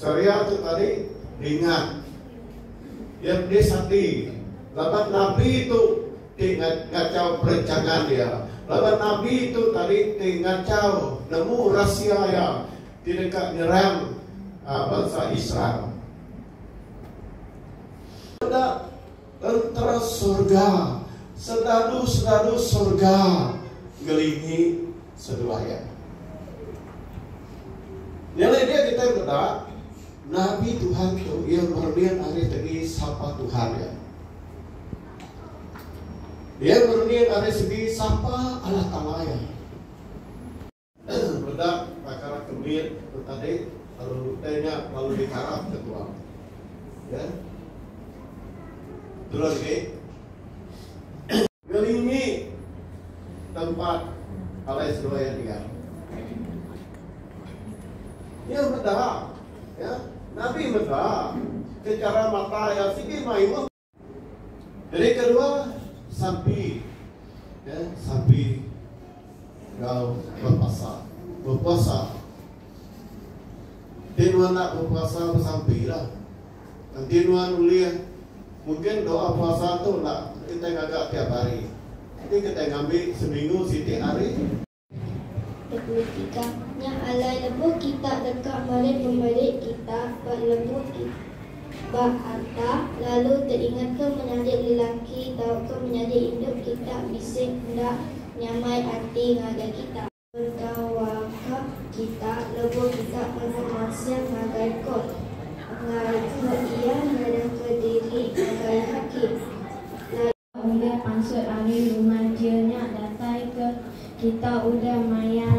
Saya tu tadi ingat yang dia sakti. Laban Nabi itu ingat ngacau perencanaan dia. Laban Nabi itu tadi ngacau nemu rahsia ya di dekat nyerang bangsa Israel. Ada tentara surga, sedadu surga ngelingi seduaya. Nilai dia kita berdak Nabi Tuhan tu yang berniat hari tadi sapa Tuhan ya. Dia berniat hari segi sapa Allah Taala ya. Berdak perkara kemir tadi lalu tanya lalu dikarap ketua. Ya. Terus lagi ngelingi tempat Allah seduaya dia. Ya betul, ya Nabi betul. Secara mata ya segi mayu. Jadi kedua sampai, ya sampai kau berpuasa. Tinuan nak berpuasa bersampai lah. Tinuan uliah mungkin doa puasa tu nak kita agak tiap hari. Jadi kita ngambil seminggu setiap hari. 23 nya alai lebuh kita dekat balik kita berlebuh kita harta lalu teringat ke menjadi lelaki tahu ke menjadi induk kita bising hendak nyamai hati ngagai kita bertawakal kita lebuh kita bermaksiat ngagai kot ngagai ia ngagai ke diri ngagai hakim lalu pansut hari rumah nya datai ke kita udah maya